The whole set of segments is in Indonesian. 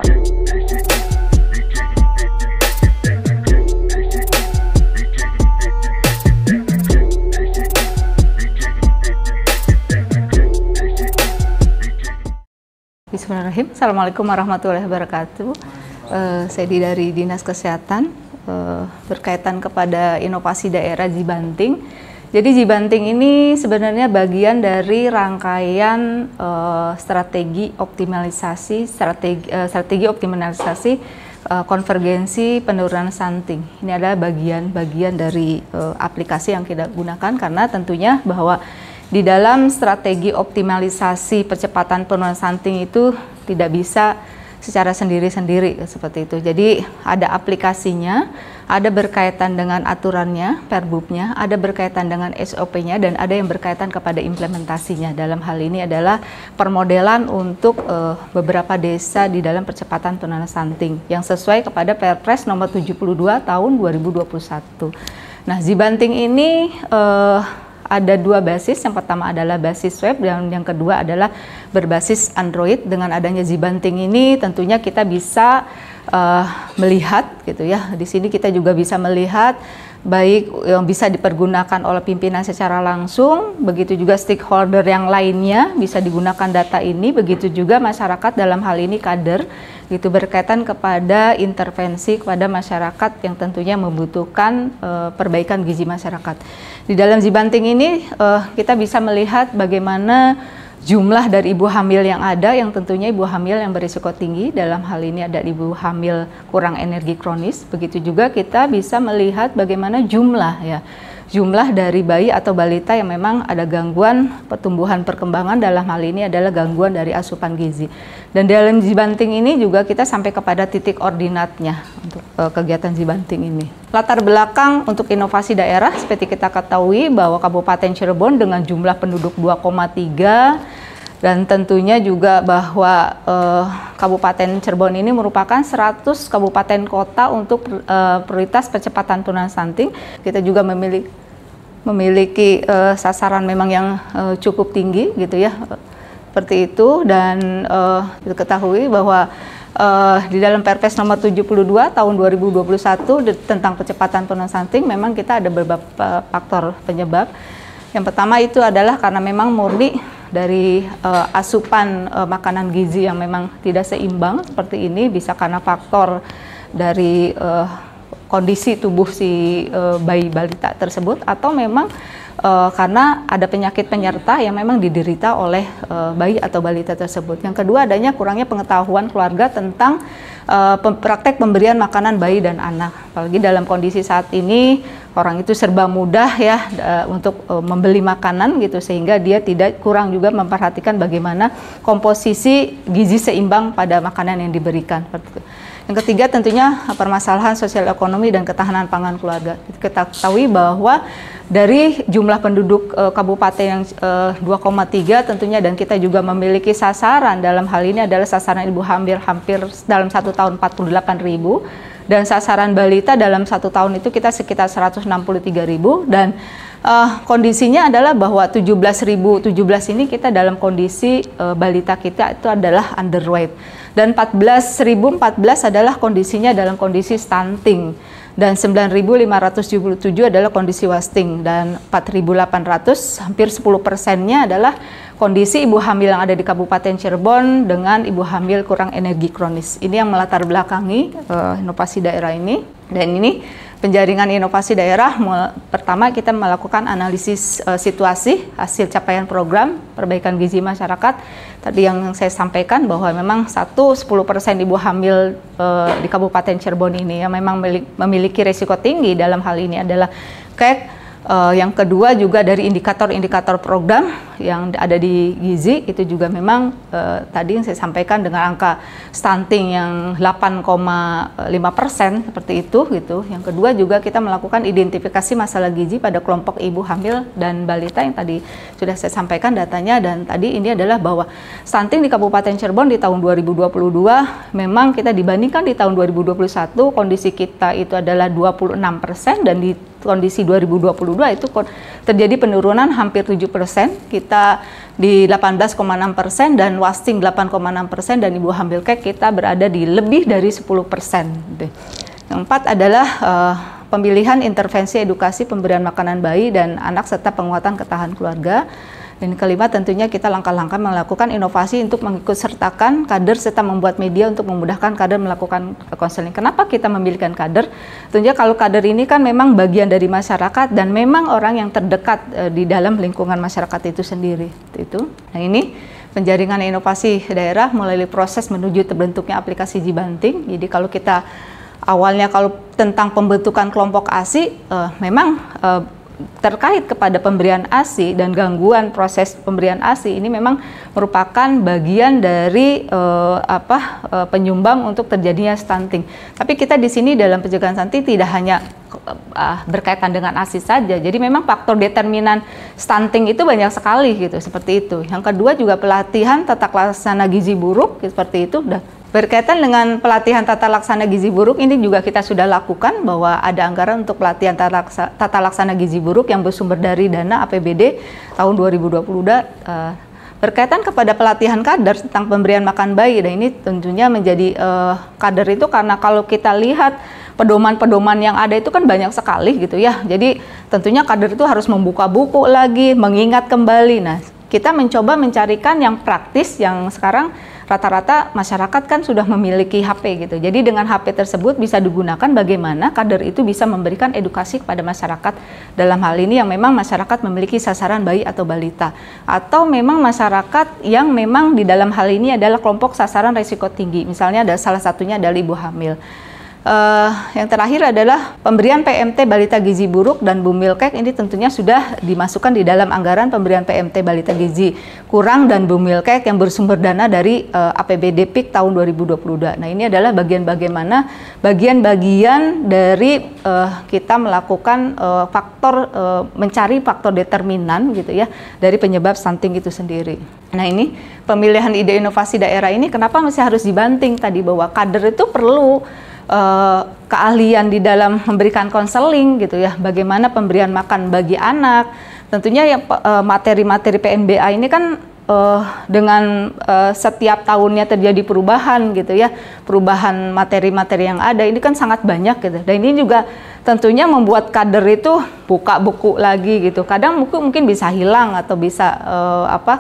Bismillahirrahmanirrahim. Assalamualaikum warahmatullahi wabarakatuh. Saya dari Dinas Kesehatan berkaitan kepada inovasi daerah Jibanting. Jadi Jibanting ini sebenarnya bagian dari rangkaian strategi optimalisasi konvergensi penurunan stunting. Ini adalah bagian dari aplikasi yang kita gunakan karena tentunya bahwa di dalam strategi optimalisasi percepatan penurunan stunting itu tidak bisa secara sendiri-sendiri seperti itu. Jadi ada aplikasinya, ada berkaitan dengan aturannya, perbubnya, ada berkaitan dengan SOP-nya, dan ada yang berkaitan kepada implementasinya. Dalam hal ini adalah permodelan untuk beberapa desa di dalam percepatan penurunan stunting yang sesuai kepada Perpres nomor 72 tahun 2021. Nah, Jibanting ini ada dua basis, yang pertama adalah basis web dan yang kedua adalah berbasis Android. Dengan adanya Jibanting ini tentunya kita bisa melihat gitu ya. Di sini kita juga bisa melihat baik yang bisa dipergunakan oleh pimpinan secara langsung, begitu juga stakeholder yang lainnya bisa digunakan data ini, begitu juga masyarakat dalam hal ini kader gitu, berkaitan kepada intervensi kepada masyarakat yang tentunya membutuhkan perbaikan gizi masyarakat. Di dalam Jibanting ini kita bisa melihat bagaimana jumlah dari ibu hamil yang ada, yang tentunya ibu hamil yang berisiko tinggi, dalam hal ini ada ibu hamil kurang energi kronis. Begitu juga kita bisa melihat bagaimana jumlah dari bayi atau balita yang memang ada gangguan pertumbuhan perkembangan, dalam hal ini adalah gangguan dari asupan gizi. Dan dalam Jibanting ini juga kita sampai kepada titik ordinatnya untuk kegiatan Jibanting ini. Latar belakang untuk inovasi daerah, seperti kita ketahui bahwa Kabupaten Cirebon dengan jumlah penduduk 2,3 dan tentunya juga bahwa Kabupaten Cirebon ini merupakan 100 kabupaten kota untuk prioritas percepatan penurunan stunting. Kita juga memiliki sasaran memang yang cukup tinggi gitu ya, seperti itu. Dan diketahui bahwa di dalam Perpres nomor 72 tahun 2021 tentang percepatan penurunan stunting memang kita ada beberapa faktor penyebab. Yang pertama itu adalah karena memang murni dari asupan makanan gizi yang memang tidak seimbang seperti ini, bisa karena faktor dari kondisi tubuh si bayi balita tersebut, atau memang karena ada penyakit penyerta yang memang diderita oleh bayi atau balita tersebut. Yang kedua, adanya kurangnya pengetahuan keluarga tentang praktek pemberian makanan bayi dan anak. Apalagi dalam kondisi saat ini orang itu serba mudah ya untuk membeli makanan gitu, sehingga dia tidak kurang juga memperhatikan bagaimana komposisi gizi seimbang pada makanan yang diberikan. Yang ketiga tentunya permasalahan sosial ekonomi dan ketahanan pangan keluarga. Kita ketahui bahwa dari jumlah penduduk kabupaten yang 2,3 tentunya, dan kita juga memiliki sasaran dalam hal ini adalah sasaran ibu hamil hampir dalam 1 tahun 48.000, dan sasaran balita dalam 1 tahun itu kita sekitar 163.000, dan kondisinya adalah bahwa 17.017 ini kita dalam kondisi balita kita itu adalah underweight, dan 14.014 adalah kondisinya dalam kondisi stunting, dan 9.577 adalah kondisi wasting, dan 4.800 hampir 10%-nya adalah kondisi ibu hamil yang ada di Kabupaten Cirebon dengan ibu hamil kurang energi kronis. Ini yang melatar belakangi inovasi daerah ini. Dan ini penjaringan inovasi daerah, pertama kita melakukan analisis situasi hasil capaian program perbaikan gizi masyarakat. Tadi yang saya sampaikan bahwa memang 10% ibu hamil di Kabupaten Cirebon ini yang memang memiliki risiko tinggi, dalam hal ini adalah KEK. Yang kedua juga dari indikator-indikator program yang ada di gizi itu juga memang tadi yang saya sampaikan dengan angka stunting yang 8,5% seperti itu gitu. Yang kedua juga kita melakukan identifikasi masalah gizi pada kelompok ibu hamil dan balita yang tadi sudah saya sampaikan datanya, dan tadi ini adalah bahwa stunting di Kabupaten Cirebon di tahun 2022 memang kita dibandingkan di tahun 2021 kondisi kita itu adalah 26%, dan di kondisi 2022 itu terjadi penurunan hampir 7% gitu. kita di 18,6% dan wasting 8,6% dan ibu hamil kek kita berada di lebih dari 10%. Yang keempat adalah pemilihan intervensi edukasi pemberian makanan bayi dan anak serta penguatan ketahanan keluarga. Dan kelima tentunya kita langkah-langkah melakukan inovasi untuk mengikutsertakan kader serta membuat media untuk memudahkan kader melakukan konseling. Kenapa kita memilihkan kader? Tentunya kalau kader ini kan memang bagian dari masyarakat dan memang orang yang terdekat di dalam lingkungan masyarakat itu sendiri. Itu. Nah ini penjaringan inovasi daerah melalui proses menuju terbentuknya aplikasi Jibanting. Jadi kalau kita awalnya kalau tentang pembentukan kelompok ASI memang terkait kepada pemberian ASI dan gangguan proses pemberian ASI ini memang merupakan bagian dari penyumbang untuk terjadinya stunting. Tapi kita di sini dalam pencegahan stunting tidak hanya berkaitan dengan ASI saja. Jadi memang faktor determinan stunting itu banyak sekali gitu, seperti itu. Yang kedua juga pelatihan tata laksana gizi buruk seperti itu. Berkaitan dengan pelatihan tata laksana gizi buruk ini juga kita sudah lakukan bahwa ada anggaran untuk pelatihan tata laksana gizi buruk yang bersumber dari dana APBD tahun 2020. Berkaitan kepada pelatihan kader tentang pemberian makan bayi, dan ini tentunya menjadi kader itu karena kalau kita lihat pedoman-pedoman yang ada itu kan banyak sekali gitu ya. Jadi tentunya kader itu harus membuka buku lagi, mengingat kembali. Nah, kita mencoba mencarikan yang praktis yang sekarang rata-rata masyarakat kan sudah memiliki HP gitu. Jadi dengan HP tersebut bisa digunakan bagaimana kader itu bisa memberikan edukasi kepada masyarakat dalam hal ini yang memang masyarakat memiliki sasaran bayi atau balita. Atau memang masyarakat yang memang di dalam hal ini adalah kelompok sasaran risiko tinggi. Misalnya ada salah satunya adalah ibu hamil. Yang terakhir adalah pemberian PMT balita gizi buruk dan bumil kek ini tentunya sudah dimasukkan di dalam anggaran pemberian PMT balita gizi kurang dan bumil kek yang bersumber dana dari APBD PIK tahun 2022. Nah ini adalah bagian-bagian dari kita melakukan mencari faktor determinan gitu ya dari penyebab stunting itu sendiri. Nah ini pemilihan ide inovasi daerah ini kenapa masih harus dibanting tadi bahwa kader itu perlu keahlian di dalam memberikan konseling gitu ya, bagaimana pemberian makan bagi anak. Tentunya ya materi-materi PNBA ini kan dengan setiap tahunnya terjadi perubahan gitu ya, perubahan materi-materi yang ada ini kan sangat banyak gitu. Dan ini juga tentunya membuat kader itu buka buku lagi gitu. Kadang buku mungkin bisa hilang atau bisa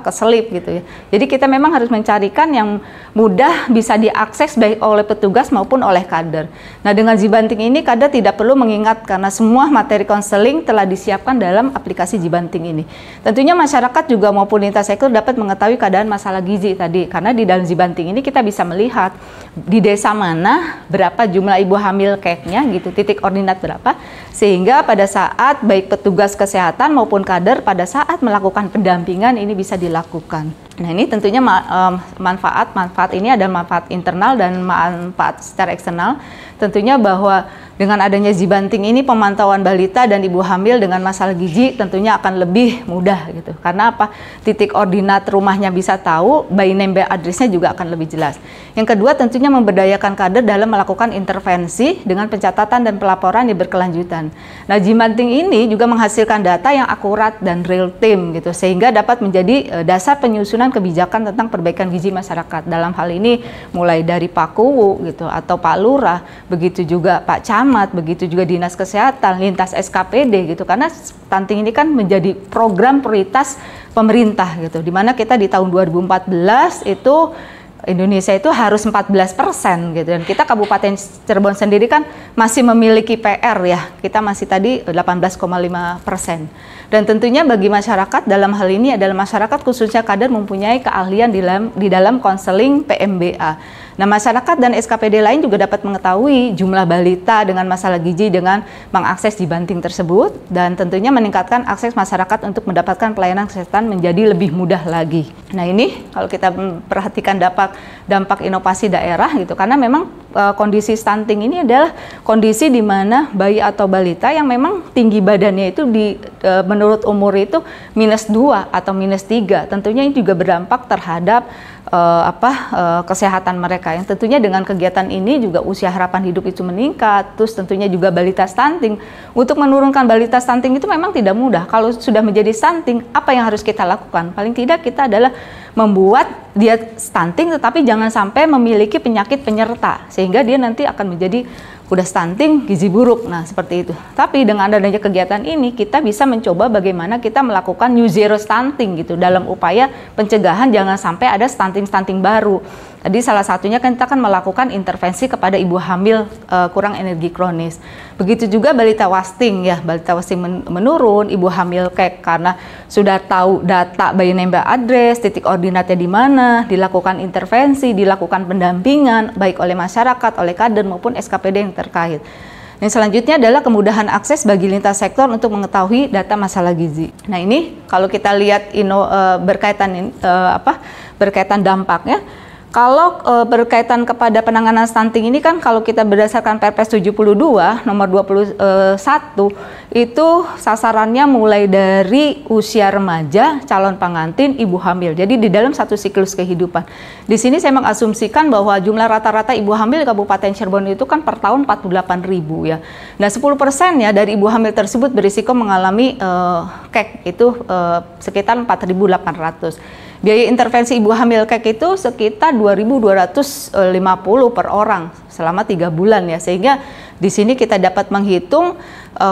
keselip gitu ya. Jadi kita memang harus mencarikan yang mudah bisa diakses baik oleh petugas maupun oleh kader. Nah dengan Jibanting ini kader tidak perlu mengingat karena semua materi konseling telah disiapkan dalam aplikasi Jibanting ini. Tentunya masyarakat juga maupun lintas sektor dapat mengetahui keadaan masalah gizi tadi. Karena di dalam Jibanting ini kita bisa melihat di desa mana berapa jumlah ibu hamil keknya gitu, titik ordinat berapa, sehingga pada saat baik petugas kesehatan maupun kader pada saat melakukan pendampingan ini bisa dilakukan. Nah ini tentunya manfaat ini ada manfaat internal dan manfaat secara eksternal. Tentunya bahwa dengan adanya Jibanting ini pemantauan balita dan ibu hamil dengan masalah gizi tentunya akan lebih mudah gitu. Karena apa? Titik ordinat rumahnya bisa tahu, by name by address-nya juga akan lebih jelas. Yang kedua tentunya memberdayakan kader dalam melakukan intervensi dengan pencatatan dan pelaporan yang berkelanjutan. Nah Jibanting ini juga menghasilkan data yang akurat dan real time gitu, sehingga dapat menjadi dasar penyusunan kebijakan tentang perbaikan gizi masyarakat. Dalam hal ini mulai dari Pak Kuwu gitu atau Pak Lurah, begitu juga Pak Camat, begitu juga Dinas Kesehatan, lintas SKPD gitu. Karena stunting ini kan menjadi program prioritas pemerintah gitu. Dimana kita di tahun 2014 itu Indonesia itu harus 14% gitu, dan kita Kabupaten Cirebon sendiri kan masih memiliki PR ya, kita masih tadi 18,5%. Dan tentunya bagi masyarakat dalam hal ini adalah masyarakat khususnya kader mempunyai keahlian di dalam konseling PMBA. Nah masyarakat dan SKPD lain juga dapat mengetahui jumlah balita dengan masalah gizi dengan mengakses Jibanting tersebut, dan tentunya meningkatkan akses masyarakat untuk mendapatkan pelayanan kesehatan menjadi lebih mudah lagi. Nah ini kalau kita perhatikan dampak inovasi daerah gitu, karena memang kondisi stunting ini adalah kondisi di mana bayi atau balita yang memang tinggi badannya itu menurut umur itu -2 atau -3. Tentunya ini juga berdampak terhadap kesehatan mereka, yang tentunya dengan kegiatan ini juga usia harapan hidup itu meningkat. Terus tentunya juga balita stunting. Untuk menurunkan balita stunting itu memang tidak mudah. Kalau sudah menjadi stunting, apa yang harus kita lakukan? Paling tidak kita adalah membuat dia stunting tetapi jangan sampai memiliki penyakit penyerta sehingga dia nanti akan menjadi udah stunting, gizi buruk. Nah, seperti itu. Tapi dengan adanya kegiatan ini kita bisa mencoba bagaimana kita melakukan new zero stunting gitu dalam upaya pencegahan jangan sampai ada stunting baru. Tadi salah satunya kan kita akan melakukan intervensi kepada ibu hamil kurang energi kronis. Begitu juga balita wasting ya, balita wasting menurun, ibu hamil kayak karena sudah tahu data bayi nempel address, titik ordinatnya di mana, dilakukan intervensi, dilakukan pendampingan baik oleh masyarakat, oleh kader maupun SKPD yang terkait. Yang selanjutnya adalah kemudahan akses bagi lintas sektor untuk mengetahui data masalah gizi. Nah, ini kalau kita lihat berkaitan dampaknya. Kalau berkaitan kepada penanganan stunting ini kan kalau kita berdasarkan Perpres 72 nomor 21 itu sasarannya mulai dari usia remaja, calon pengantin, ibu hamil. Jadi di dalam satu siklus kehidupan. Di sini saya mengasumsikan bahwa jumlah rata-rata ibu hamil di Kabupaten Cirebon itu kan per tahun 48.000 ya. Nah, 10% ya dari ibu hamil tersebut berisiko mengalami KEK itu sekitar 4.800. Biaya intervensi ibu hamil KEK itu sekitar 2.250 per orang selama 3 bulan ya, sehingga di sini kita dapat menghitung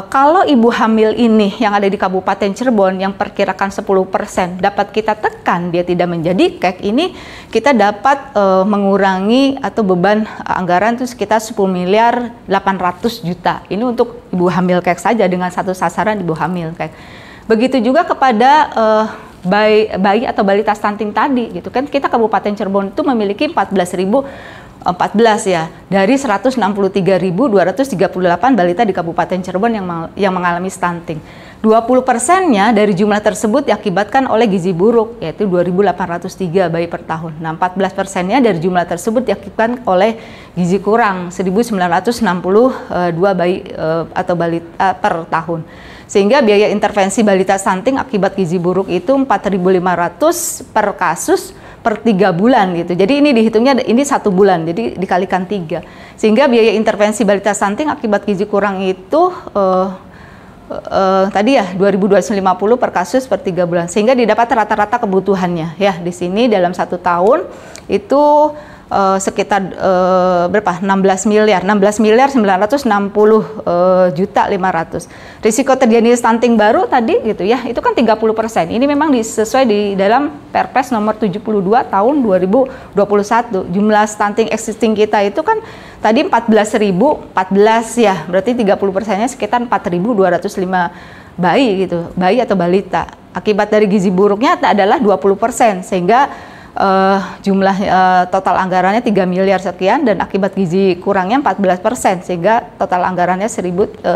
kalau ibu hamil ini yang ada di Kabupaten Cirebon yang perkirakan 10% dapat kita tekan dia tidak menjadi KEK, ini kita dapat mengurangi atau beban anggaran itu sekitar 10.800 juta. Ini untuk ibu hamil KEK saja dengan satu sasaran ibu hamil KEK. Begitu juga kepada bayi atau balita stunting tadi gitu kan, kita Kabupaten Cirebon itu memiliki 14.014 ya dari 163.238 balita di Kabupaten Cirebon yang mengalami stunting. 20%-nya dari jumlah tersebut diakibatkan oleh gizi buruk, yaitu 2.803 bayi per tahun. Nah, 14%-nya dari jumlah tersebut diakibatkan oleh gizi kurang, 1.962 bayi atau balita per tahun. Sehingga biaya intervensi balita stunting akibat gizi buruk itu 4.500 per kasus per 3 bulan gitu. Jadi ini dihitungnya ini 1 bulan, jadi dikalikan 3. Sehingga biaya intervensi balita stunting akibat gizi kurang itu tadi ya 2.250 per kasus per 3 bulan. Sehingga didapat rata-rata kebutuhannya ya di sini dalam 1 tahun itu sekitar berapa? 16 miliar 960 juta 500. Risiko terjadi stunting baru tadi gitu ya, itu kan 30%. Ini memang sesuai di dalam Perpres nomor 72 tahun 2021. Jumlah stunting existing kita itu kan tadi 14.014 ya, berarti 30%-nya sekitar 4.205 bayi gitu, bayi atau balita. Akibat dari gizi buruknya adalah 20%, sehingga jumlah total anggarannya 3 miliar sekian, dan akibat gizi kurangnya 14%, sehingga total anggarannya 1.324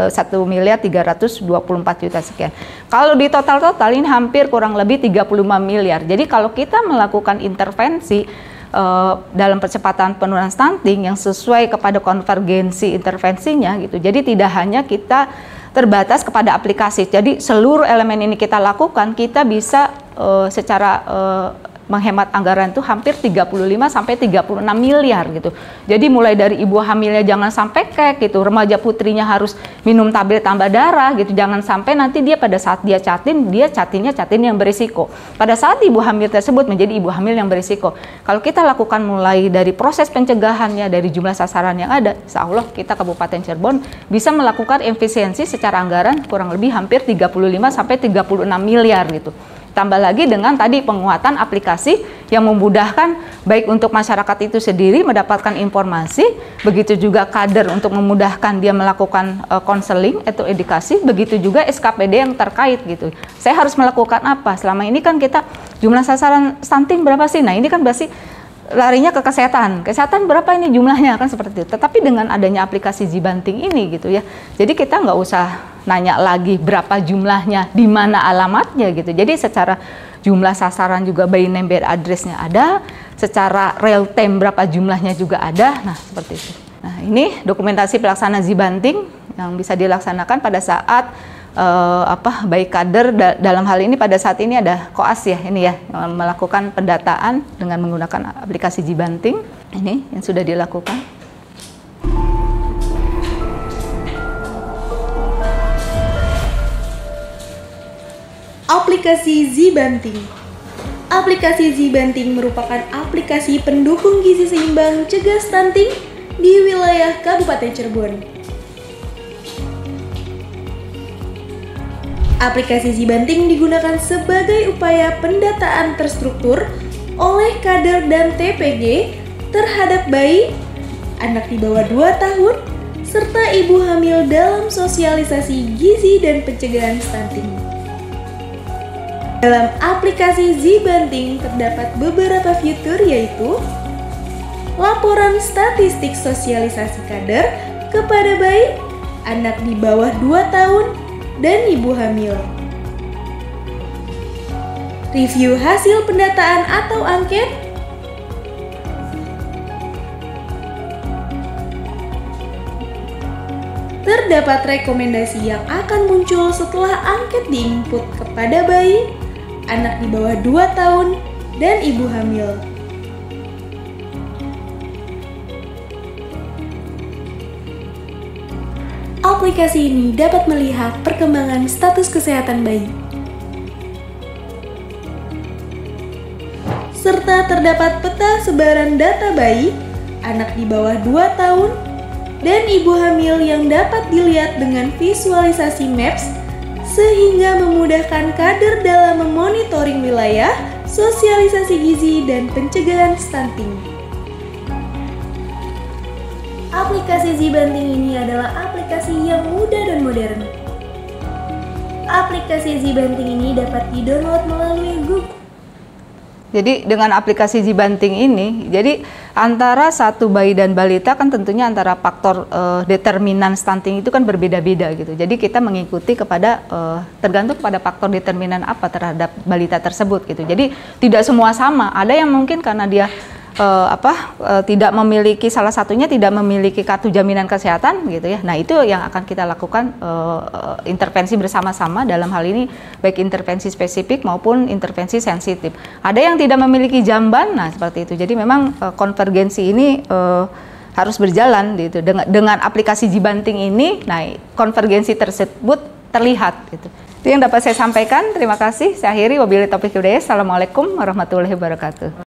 juta sekian. Kalau di total ini hampir kurang lebih 35 miliar. Jadi kalau kita melakukan intervensi dalam percepatan penurunan stunting yang sesuai kepada konvergensi intervensinya gitu. Jadi tidak hanya kita terbatas kepada aplikasi. Jadi seluruh elemen ini kita lakukan, kita bisa secara menghemat anggaran itu hampir 35 sampai 36 miliar gitu. Jadi mulai dari ibu hamilnya jangan sampai KEK gitu, remaja putrinya harus minum tablet tambah darah gitu. Jangan sampai nanti dia pada saat dia catinnya yang berisiko. Pada saat ibu hamil tersebut menjadi ibu hamil yang berisiko. Kalau kita lakukan mulai dari proses pencegahannya, dari jumlah sasaran yang ada, insya Allah kita Kabupaten Cirebon bisa melakukan efisiensi secara anggaran kurang lebih hampir 35 sampai 36 miliar gitu. Tambah lagi dengan tadi penguatan aplikasi yang memudahkan baik untuk masyarakat itu sendiri mendapatkan informasi, begitu juga kader untuk memudahkan dia melakukan konseling atau edukasi, begitu juga SKPD yang terkait gitu. Saya harus melakukan apa? Selama ini kan kita jumlah sasaran stunting berapa sih? Nah, ini kan berarti larinya ke kesehatan. Kesehatan berapa ini jumlahnya kan seperti itu. Tetapi dengan adanya aplikasi Zibanting ini gitu ya. Jadi kita nggak usah nanya lagi berapa jumlahnya, di mana alamatnya gitu. Jadi secara jumlah sasaran juga bayi name address-nya ada, secara real time berapa jumlahnya juga ada. Nah, seperti itu. Nah, ini dokumentasi pelaksanaan Zibanting yang bisa dilaksanakan pada saat baik kader dalam hal ini pada saat ini ada koas ya ini ya yang melakukan pendataan dengan menggunakan aplikasi Zibanting. Ini yang sudah dilakukan. Aplikasi Zibanting. Aplikasi Zibanting merupakan aplikasi pendukung gizi seimbang cegah stunting di wilayah Kabupaten Cirebon. Aplikasi Zibanting digunakan sebagai upaya pendataan terstruktur oleh kader dan TPG terhadap bayi, anak di bawah 2 tahun, serta ibu hamil dalam sosialisasi gizi dan pencegahan stunting. Dalam aplikasi Zibanting terdapat beberapa fitur yaitu laporan statistik sosialisasi kader kepada bayi, anak di bawah 2 tahun, dan ibu hamil. Review hasil pendataan atau angket, terdapat rekomendasi yang akan muncul setelah angket diinput kepada bayi, anak di bawah 2 tahun, dan ibu hamil. Aplikasi ini dapat melihat perkembangan status kesehatan bayi. Serta terdapat peta sebaran data bayi, anak di bawah 2 tahun, dan ibu hamil yang dapat dilihat dengan visualisasi maps sehingga memudahkan kader dalam memonitoring wilayah, sosialisasi gizi, dan pencegahan stunting. Aplikasi Zibanting ini adalah aplikasi yang mudah dan modern. Aplikasi Zibanting ini dapat didownload melalui Google. Jadi dengan aplikasi Zibanting ini, jadi antara satu bayi dan balita kan tentunya antara faktor determinan stunting itu kan berbeda-beda gitu. Jadi kita mengikuti kepada tergantung pada faktor determinan apa terhadap balita tersebut gitu. Jadi tidak semua sama. Ada yang mungkin karena dia tidak memiliki, salah satunya tidak memiliki kartu jaminan kesehatan gitu ya. Nah, itu yang akan kita lakukan intervensi bersama-sama dalam hal ini baik intervensi spesifik maupun intervensi sensitif. Ada yang tidak memiliki jamban, nah seperti itu. Jadi memang konvergensi ini harus berjalan gitu. Dengan aplikasi Zibanting ini, nah konvergensi tersebut terlihat gitu. Itu yang dapat saya sampaikan. Terima kasih. Saya akhiri, wabillahi taufiq wal hidayah. Assalamualaikum warahmatullahi wabarakatuh.